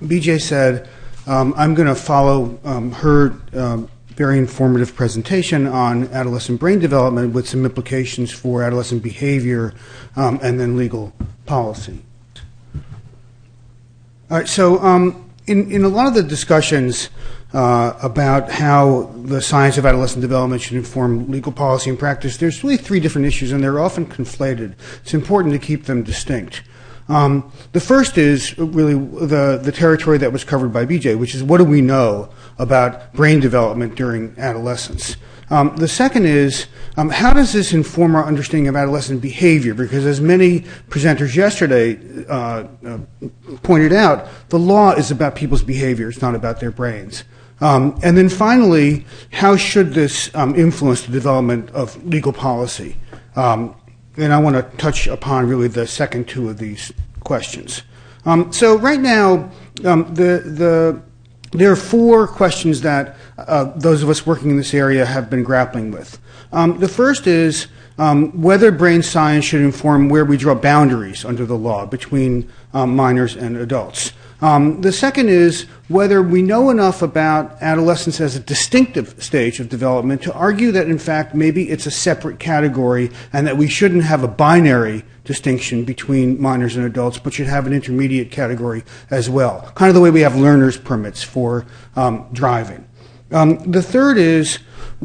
BJ said, I'm going to follow her very informative presentation on adolescent brain development with some implications for adolescent behavior and then legal policy. All right, so in a lot of the discussions about how the science of adolescent development should inform legal policy and practice, there's really three different issues, and they're often conflated. It's important to keep them distinct. The first is really the territory that was covered by BJ, which is what do we know about brain development during adolescence? The second is how does this inform our understanding of adolescent behavior? Because as many presenters yesterday pointed out, the law is about people's behavior. It's not about their brains. And then finally, how should this influence the development of legal policy? And I want to touch upon really the second two of these questions. So right now, there are four questions that those of us working in this area have been grappling with. The first is whether brain science should inform where we draw boundaries under the law between minors and adults. The second is whether we know enough about adolescence as a distinctive stage of development to argue that, in fact, maybe it's a separate category and that we shouldn't have a binary distinction between minors and adults, but should have an intermediate category as well, kind of the way we have learner's permits for driving. The third is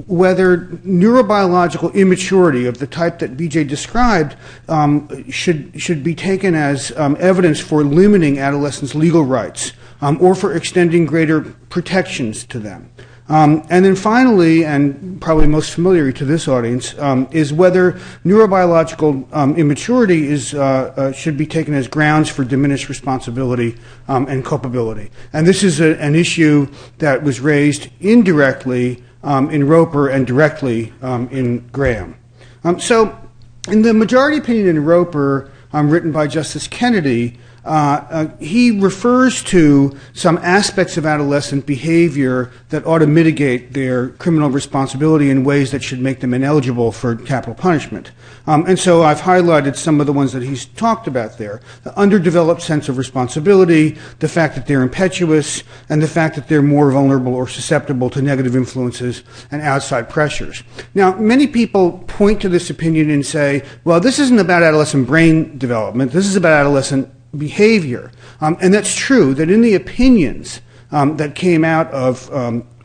whether neurobiological immaturity of the type that BJ described should be taken as evidence for limiting adolescents' legal rights or for extending greater protections to them. And then finally, and probably most familiar to this audience, is whether neurobiological immaturity should be taken as grounds for diminished responsibility and culpability. And this is an issue that was raised indirectly in Roper and directly in Graham. So in the majority opinion in Roper, written by Justice Kennedy, he refers to some aspects of adolescent behavior that ought to mitigate their criminal responsibility in ways that should make them ineligible for capital punishment. And so I've highlighted some of the ones that he's talked about there. The underdeveloped sense of responsibility, the fact that they're impetuous, and the fact that they're more vulnerable or susceptible to negative influences and outside pressures. Now, many people point to this opinion and say, well, this isn't about adolescent brain development, this is about adolescent behavior. And that's true, that in the opinions that came out of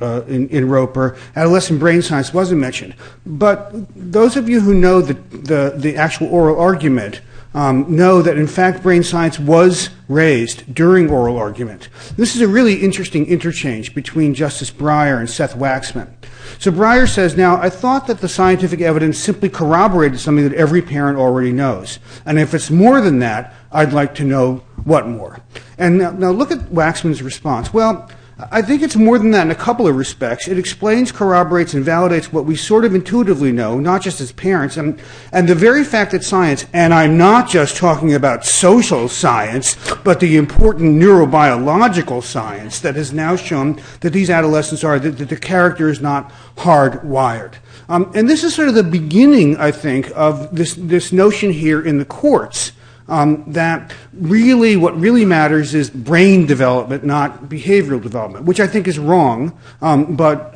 in Roper, adolescent brain science wasn't mentioned. But those of you who know the actual oral argument know that, in fact, brain science was raised during oral argument. This is a really interesting interchange between Justice Breyer and Seth Waxman. So Breyer says, now, I thought that the scientific evidence simply corroborated something that every parent already knows. And if it's more than that, I'd like to know what more. And now look at Waxman's response. Well, I think it's more than that in a couple of respects. It explains, corroborates, and validates what we sort of intuitively know, not just as parents. And the very fact that science, and I'm not just talking about social science, but the important neurobiological science that has now shown that these adolescents are, that the character is not hardwired. And this is sort of the beginning, I think, of this notion here in the courts, that really what really matters is brain development, not behavioral development, which I think is wrong, but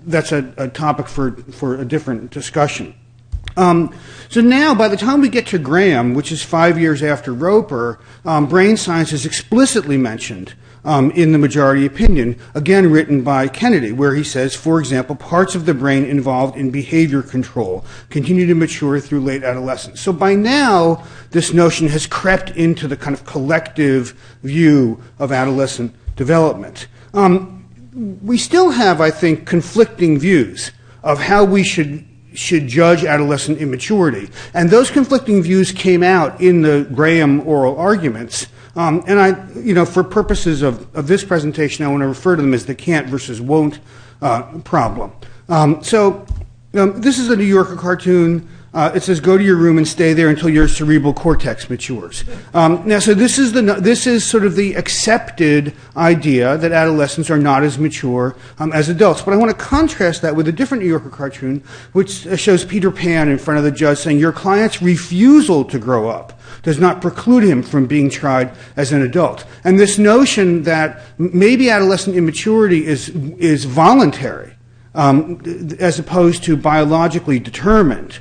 that's a topic for a different discussion. So now, by the time we get to Graham, which is 5 years after Roper, brain science is explicitly mentioned in the majority opinion, again written by Kennedy, where he says, for example, parts of the brain involved in behavior control continue to mature through late adolescence. So by now, this notion has crept into the kind of collective view of adolescent development. We still have, I think, conflicting views of how we should judge adolescent immaturity. And those conflicting views came out in the Graham oral arguments. And for purposes of this presentation, I want to refer to them as the can't versus won't problem. So this is a New Yorker cartoon It says, go to your room and stay there until your cerebral cortex matures. Now, so this is sort of the accepted idea that adolescents are not as mature as adults. But I want to contrast that with a different New Yorker cartoon, which shows Peter Pan in front of the judge saying, your client's refusal to grow up does not preclude him from being tried as an adult. And this notion that maybe adolescent immaturity is voluntary as opposed to biologically determined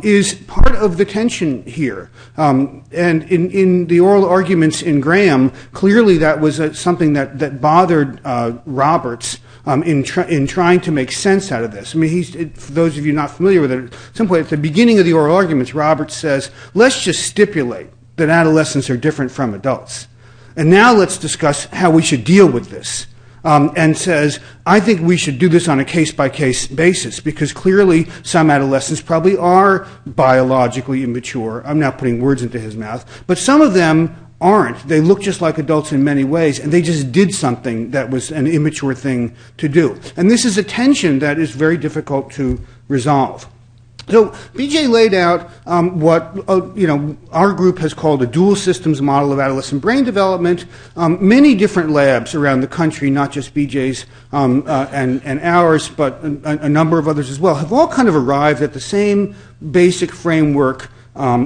is part of the tension here. And in the oral arguments in Graham, clearly that was something that bothered Roberts in trying to make sense out of this. I mean, for those of you not familiar with it, at some point at the beginning of the oral arguments, Roberts says, let's just stipulate that adolescents are different from adults. And now let's discuss how we should deal with this. And says, I think we should do this on a case-by-case basis because clearly some adolescents probably are biologically immature. I'm not putting words into his mouth. But some of them aren't. They look just like adults in many ways, and they just did something that was an immature thing to do. And this is a tension that is very difficult to resolve. So BJ laid out what our group has called a dual systems model of adolescent brain development. Many different labs around the country, not just BJ's and ours, but a number of others as well, have all kind of arrived at the same basic framework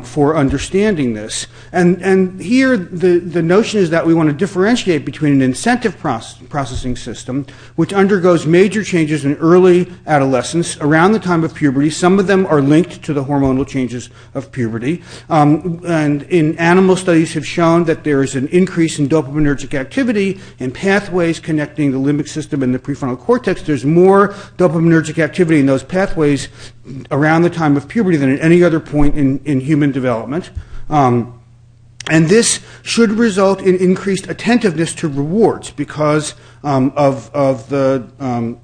for understanding this. And here the notion is that we want to differentiate between an incentive processing system, which undergoes major changes in early adolescence around the time of puberty. Some of them are linked to the hormonal changes of puberty. And in animal studies have shown that there is an increase in dopaminergic activity in pathways connecting the limbic system and the prefrontal cortex. There's more dopaminergic activity in those pathways around the time of puberty than at any other point in human development. And this should result in increased attentiveness to rewards because of the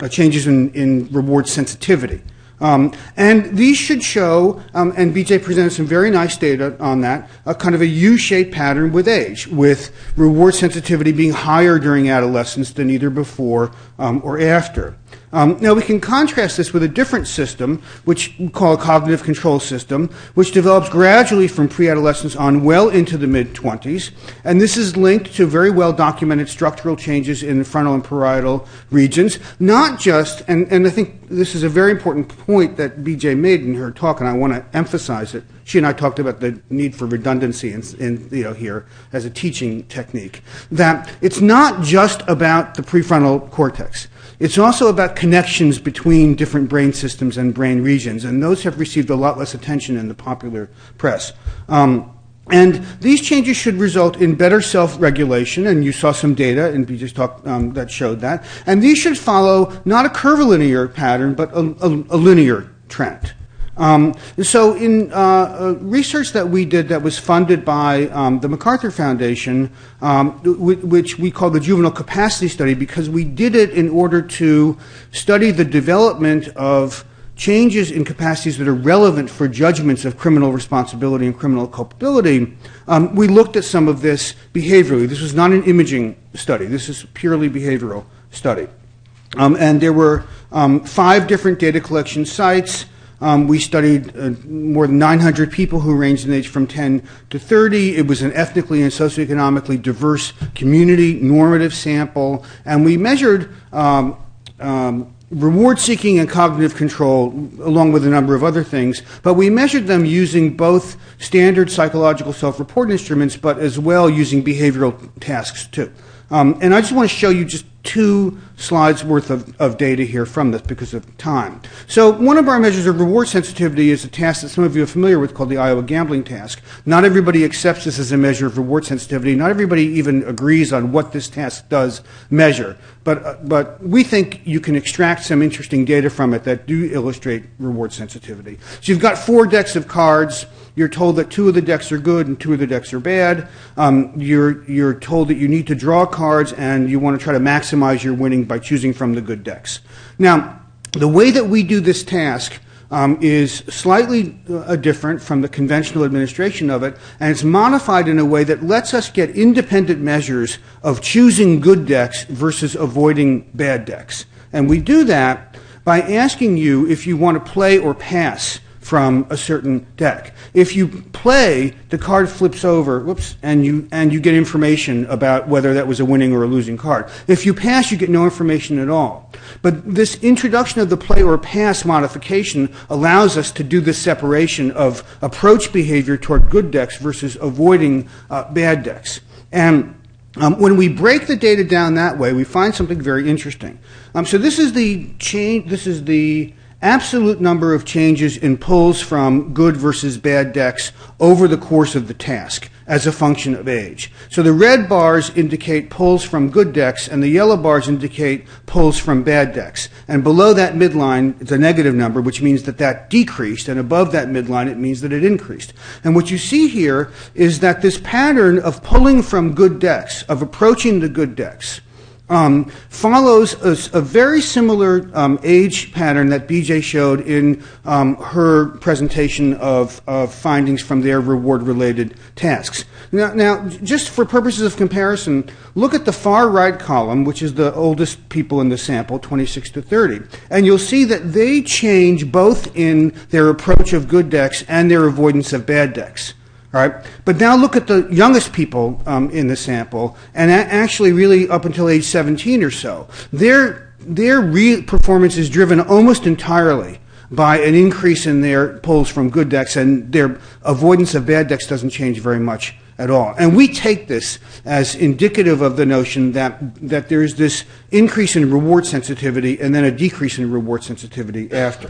changes in reward sensitivity. And these should show, and BJ presented some very nice data on that, a kind of a U-shaped pattern with age, with reward sensitivity being higher during adolescence than either before or after. Now we can contrast this with a different system, which we call a cognitive control system, which develops gradually from pre-adolescence on well into the mid-20s. And this is linked to very well documented structural changes in the frontal and parietal regions, not just, and I think this is a very important point that BJ made in her talk, and I want to emphasize it. She and I talked about the need for redundancy here as a teaching technique, that it's not just about the prefrontal cortex. It's also about connections between different brain systems and brain regions, and those have received a lot less attention in the popular press. And these changes should result in better self-regulation, and you saw some data in BJ's talk that showed that. And these should follow not a curvilinear pattern, but a linear trend. So in research that we did that was funded by the MacArthur Foundation, which we call the Juvenile Capacity Study, because we did it in order to study the development of changes in capacities that are relevant for judgments of criminal responsibility and criminal culpability, we looked at some of this behaviorally. This was not an imaging study. This is a purely behavioral study. And there were 5 different data collection sites. We studied more than 900 people who ranged in age from 10 to 30. It was an ethnically and socioeconomically diverse community, normative sample, and we measured reward-seeking and cognitive control, along with a number of other things, but we measured them using both standard psychological self-report instruments, but as well using behavioral tasks too. And I just want to show you just 2 slides worth of data here from this because of time. So one of our measures of reward sensitivity is a task that some of you are familiar with called the Iowa gambling task. Not everybody accepts this as a measure of reward sensitivity. Not everybody even agrees on what this task does measure. But we think you can extract some interesting data from it that do illustrate reward sensitivity. So you've got 4 decks of cards. You're told that 2 of the decks are good and 2 of the decks are bad. You're told that you need to draw cards and you want to try to maximize your winning by choosing from the good decks. Now, the way that we do this task is slightly different from the conventional administration of it, and it's modified in a way that lets us get independent measures of choosing good decks versus avoiding bad decks. And we do that by asking you if you want to play or pass from a certain deck. If you play, the card flips over, and you get information about whether that was a winning or a losing card. If you pass, you get no information at all. But this introduction of the play or pass modification allows us to do this separation of approach behavior toward good decks versus avoiding bad decks. And when we break the data down that way, we find something very interesting. So this is the change. This is the absolute number of changes in pulls from good versus bad decks over the course of the task as a function of age. So the red bars indicate pulls from good decks, and the yellow bars indicate pulls from bad decks. And below that midline, it's a negative number, which means that that decreased, and above that midline, it means that it increased. And what you see here is that this pattern of pulling from good decks, of approaching the good decks, follows a very similar age pattern that BJ showed in her presentation of findings from their reward-related tasks. Now, just for purposes of comparison, look at the far right column, which is the oldest people in the sample, 26 to 30, and you'll see that they change both in their approach of good decks and their avoidance of bad decks. All right, but now look at the youngest people in the sample, and actually really up until age 17 or so. Their performance is driven almost entirely by an increase in their pulls from good decks, and their avoidance of bad decks doesn't change very much at all. And we take this as indicative of the notion that there is this increase in reward sensitivity and then a decrease in reward sensitivity after.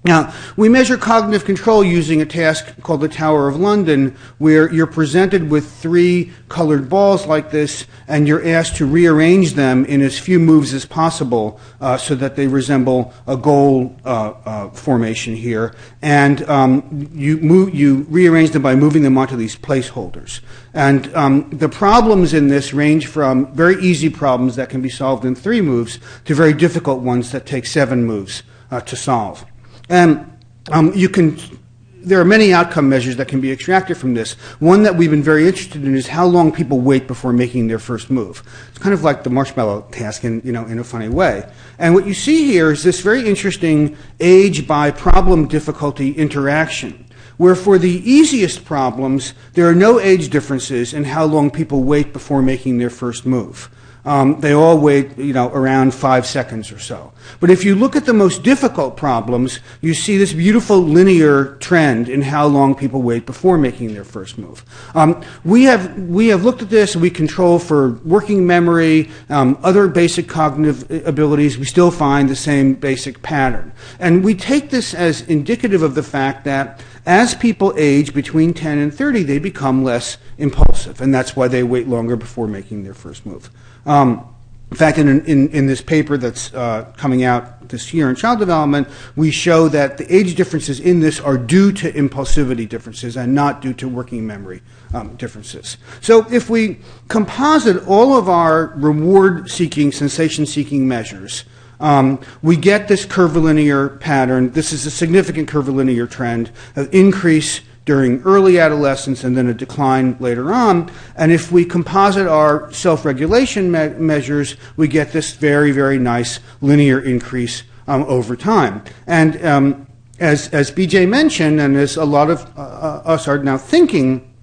Now, we measure cognitive control using a task called the Tower of London, where you're presented with 3 colored balls like this, and you're asked to rearrange them in as few moves as possible so that they resemble a goal formation here. And you rearrange them by moving them onto these placeholders. And the problems in this range from very easy problems that can be solved in 3 moves to very difficult ones that take 7 moves to solve. And there are many outcome measures that can be extracted from this. One that we've been very interested in is how long people wait before making their first move. It's kind of like the marshmallow task in a funny way. And what you see here is this very interesting age by problem difficulty interaction, where for the easiest problems, there are no age differences in how long people wait before making their first move. They all wait, around 5 seconds or so. But if you look at the most difficult problems, you see this beautiful linear trend in how long people wait before making their first move. We have looked at this. We control for working memory, other basic cognitive abilities. We still find the same basic pattern. And we take this as indicative of the fact that as people age between 10 and 30, they become less impulsive, and that's why they wait longer before making their first move. In fact, in this paper that's coming out this year in child development, we show that the age differences in this are due to impulsivity differences and not due to working memory differences. So if we composite all of our reward-seeking, sensation-seeking measures, we get this curvilinear pattern. This is a significant curvilinear trend of increase during early adolescence and then a decline later on. And if we composite our self-regulation measures, we get this very, very nice linear increase over time. And as BJ mentioned, and as a lot of us are now thinking,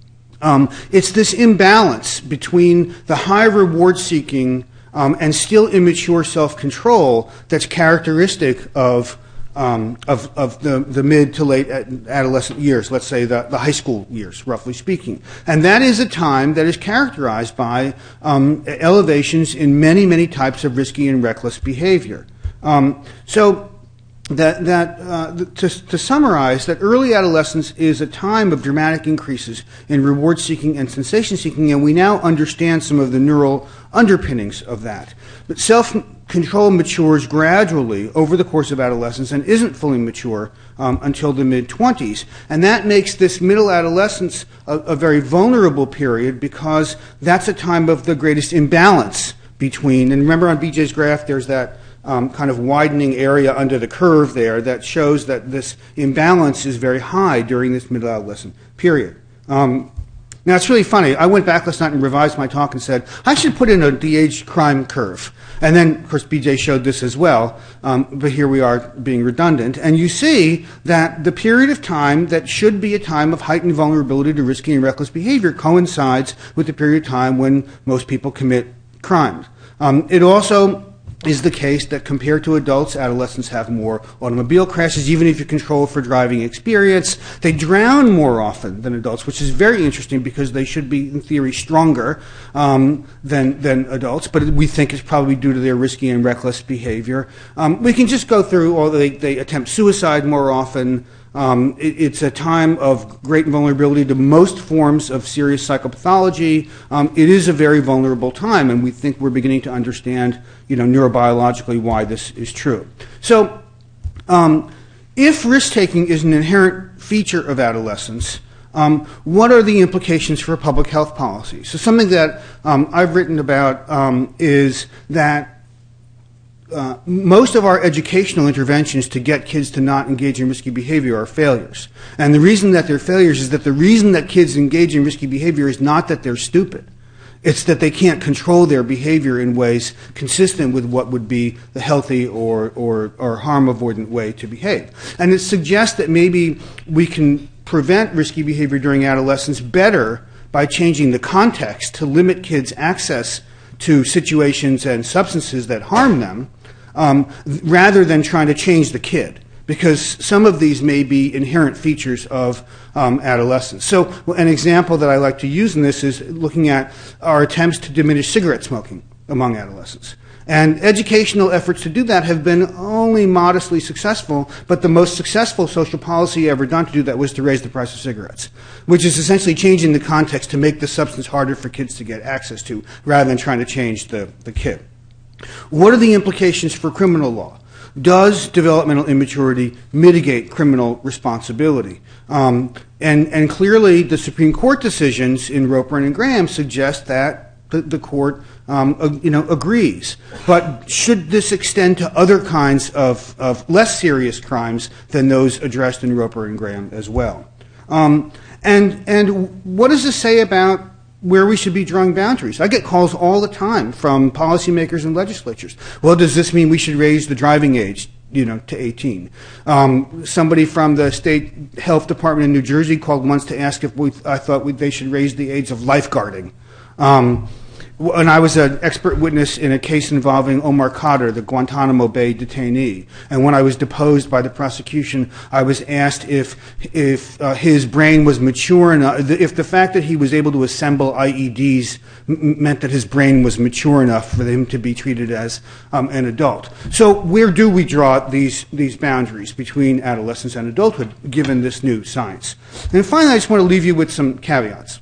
it's this imbalance between the high reward-seeking and still immature self-control that's characteristic of the mid to late adolescent years, let's say the high school years, roughly speaking. And that is a time that is characterized by elevations in many, many types of risky and reckless behavior. To summarize, that early adolescence is a time of dramatic increases in reward-seeking and sensation-seeking, and we now understand some of the neural underpinnings of that. But self-control matures gradually over the course of adolescence and isn't fully mature until the mid-20s. And that makes this middle adolescence a very vulnerable period because that's a time of the greatest imbalance between, and remember on BJ's graph there's that kind of widening area under the curve there that shows that this imbalance is very high during this middle adolescent period. Now, it's really funny. I went back last night and revised my talk and said, I should put in a de-age crime curve. And then, of course, BJ showed this as well, but here we are being redundant. And you see that the period of time that should be a time of heightened vulnerability to risky and reckless behavior coincides with the period of time when most people commit crimes. It also is the case that compared to adults, adolescents have more automobile crashes, even if you control for driving experience. They drown more often than adults, which is very interesting because they should be, in theory, stronger than adults, but we think it's probably due to their risky and reckless behavior. We can just go through all they attempt suicide more often. It's a time of great vulnerability to most forms of serious psychopathology. It is a very vulnerable time, and we think we're beginning to understand, neurobiologically why this is true. So, if risk-taking is an inherent feature of adolescence, what are the implications for public health policy? So, something that I've written about is that most of our educational interventions to get kids to not engage in risky behavior are failures. And the reason that they're failures is that the reason that kids engage in risky behavior is not that they're stupid. It's that they can't control their behavior in ways consistent with what would be the healthy or harm-avoidant way to behave. And it suggests that maybe we can prevent risky behavior during adolescence better by changing the context to limit kids' access to situations and substances that harm them, rather than trying to change the kid, because some of these may be inherent features of adolescence. So an example that I like to use in this is looking at our attempts to diminish cigarette smoking among adolescents. And educational efforts to do that have been only modestly successful, but the most successful social policy ever done to do that was to raise the price of cigarettes, which is essentially changing the context to make the substance harder for kids to get access to, rather than trying to change the kid. What are the implications for criminal law? Does developmental immaturity mitigate criminal responsibility? And clearly, the Supreme Court decisions in Roper and in Graham suggest that the court agrees. But should this extend to other kinds of less serious crimes than those addressed in Roper and Graham as well? And what does this say about where we should be drawing boundaries? I get calls all the time from policymakers and legislatures. Well, does this mean we should raise the driving age, to 18? Somebody from the state health department in New Jersey called once to ask if I thought they should raise the age of lifeguarding. And I was an expert witness in a case involving Omar Khadr, the Guantanamo Bay detainee. And when I was deposed by the prosecution, I was asked if his brain was mature enough, if the fact that he was able to assemble IEDs meant that his brain was mature enough for him to be treated as an adult. So where do we draw these boundaries between adolescence and adulthood, given this new science? And finally, I just want to leave you with some caveats.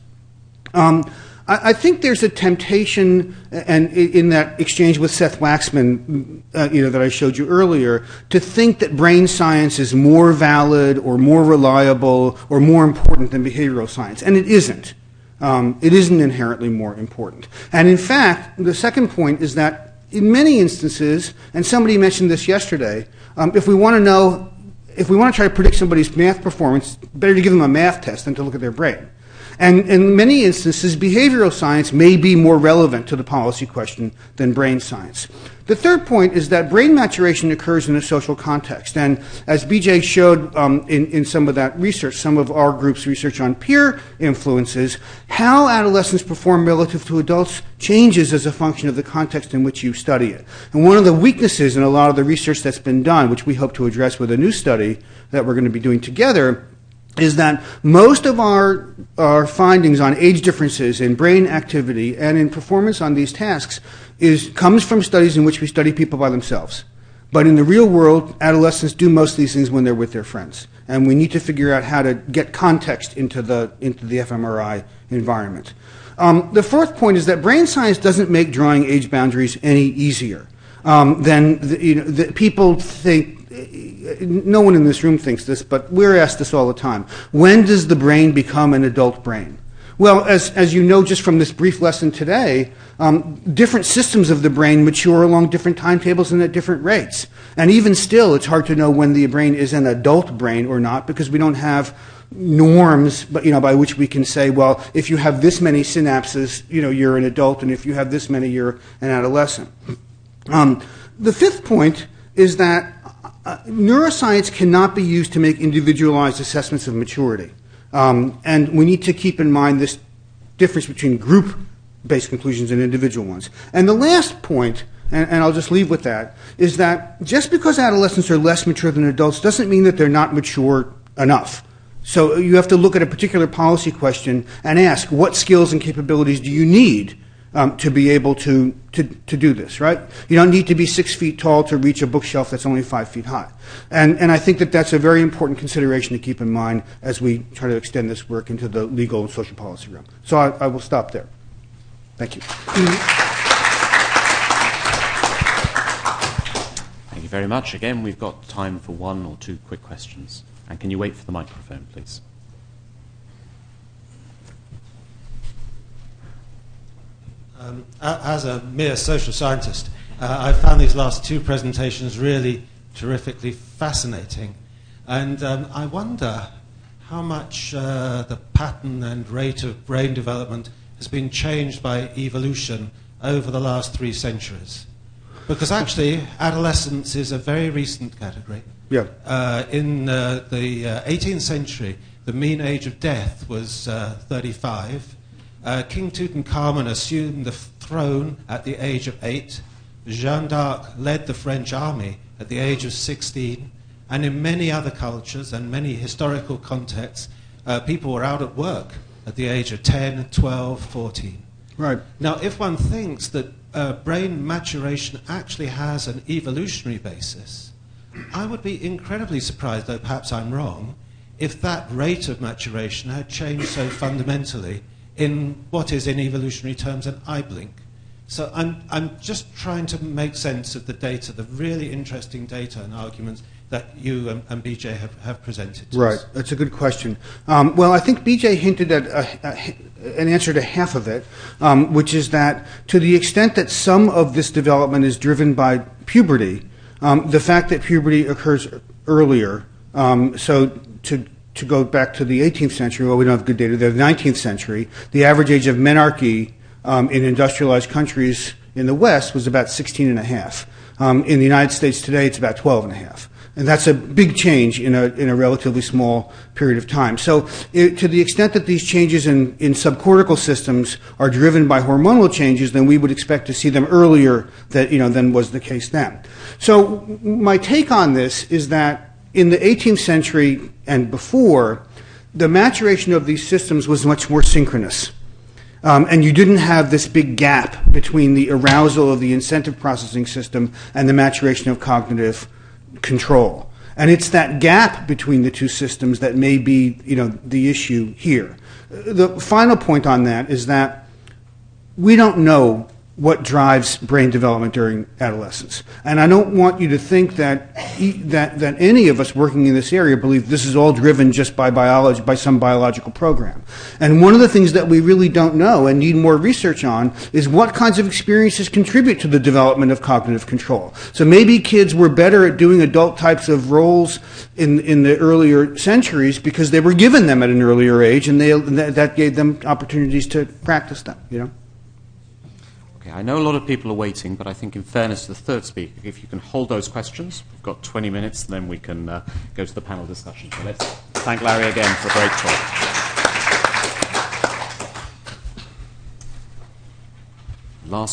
I think there's a temptation, and in that exchange with Seth Waxman, that I showed you earlier, to think that brain science is more valid or more reliable or more important than behavioral science, and it isn't. It isn't inherently more important. And in fact, the second point is that in many instances, and somebody mentioned this yesterday, if we want to try to predict somebody's math performance, better to give them a math test than to look at their brain. And in many instances, behavioral science may be more relevant to the policy question than brain science. The third point is that brain maturation occurs in a social context. And as BJ showed in some of that research, some of our group's research on peer influences, how adolescents perform relative to adults changes as a function of the context in which you study it. And one of the weaknesses in a lot of the research that's been done, which we hope to address with a new study that we're going to be doing together, is that most of our findings on age differences in brain activity and in performance on these tasks comes from studies in which we study people by themselves. But in the real world, adolescents do most of these things when they're with their friends. And we need to figure out how to get context into the fMRI environment. The fourth point is that brain science doesn't make drawing age boundaries any easier than people think. No one in this room thinks this, but we're asked this all the time. When does the brain become an adult brain? Well, as you know just from this brief lesson today, different systems of the brain mature along different timetables and at different rates. And even still, it's hard to know when the brain is an adult brain or not, because we don't have norms, but by which we can say, well, if you have this many synapses, you're an adult, and if you have this many, you're an adolescent. The fifth point is that neuroscience cannot be used to make individualized assessments of maturity. And we need to keep in mind this difference between group-based conclusions and individual ones. And the last point, and I'll just leave with that, is that just because adolescents are less mature than adults doesn't mean that they're not mature enough. So you have to look at a particular policy question and ask, what skills and capabilities do you need to be able to do this, right? You don't need to be 6 feet tall to reach a bookshelf that's only 5 feet high. And I think that that's a very important consideration to keep in mind as we try to extend this work into the legal and social policy realm. So I will stop there. Thank you. Thank you very much. Again, we've got time for one or two quick questions. And can you wait for the microphone, please? As a mere social scientist, I found these last two presentations really terrifically fascinating. And I wonder how much the pattern and rate of brain development has been changed by evolution over the last 3 centuries. Because actually, adolescence is a very recent category. Yeah. In the 18th century, the mean age of death was 35. King Tutankhamun assumed the throne at the age of 8. Jeanne d'Arc led the French army at the age of 16. And in many other cultures and many historical contexts, people were out at work at the age of 10, 12, 14. Right. Now, if one thinks that brain maturation actually has an evolutionary basis, I would be incredibly surprised, though perhaps I'm wrong, if that rate of maturation had changed so fundamentally in what is, in evolutionary terms, an eye blink. So I'm just trying to make sense of the data, the really interesting data and arguments that you and BJ have presented to Right. us. That's a good question. Well, I think BJ hinted at an answer to half of it, which is that to the extent that some of this development is driven by puberty, the fact that puberty occurs earlier, so to go back to the 18th century, well, we don't have good data there, the 19th century, the average age of menarche in industrialized countries in the West was about 16 and a half. In the United States today, it's about 12 and a half. And that's a big change in a relatively small period of time. So to the extent that these changes in subcortical systems are driven by hormonal changes, then we would expect to see them earlier than was the case then. So my take on this is that in the 18th century and before, the maturation of these systems was much more synchronous. And you didn't have this big gap between the arousal of the incentive processing system and the maturation of cognitive control. And it's that gap between the two systems that may be, the issue here. The final point on that is that we don't know what drives brain development during adolescence. And I don't want you to think that any of us working in this area believe this is all driven just by biology, by some biological program. And one of the things that we really don't know and need more research on is what kinds of experiences contribute to the development of cognitive control. So maybe kids were better at doing adult types of roles in the earlier centuries because they were given them at an earlier age, and that gave them opportunities to practice them, Okay, I know a lot of people are waiting, but I think in fairness to the third speaker, if you can hold those questions, we've got 20 minutes, then we can go to the panel discussion. So let's thank Larry again for a great talk. Last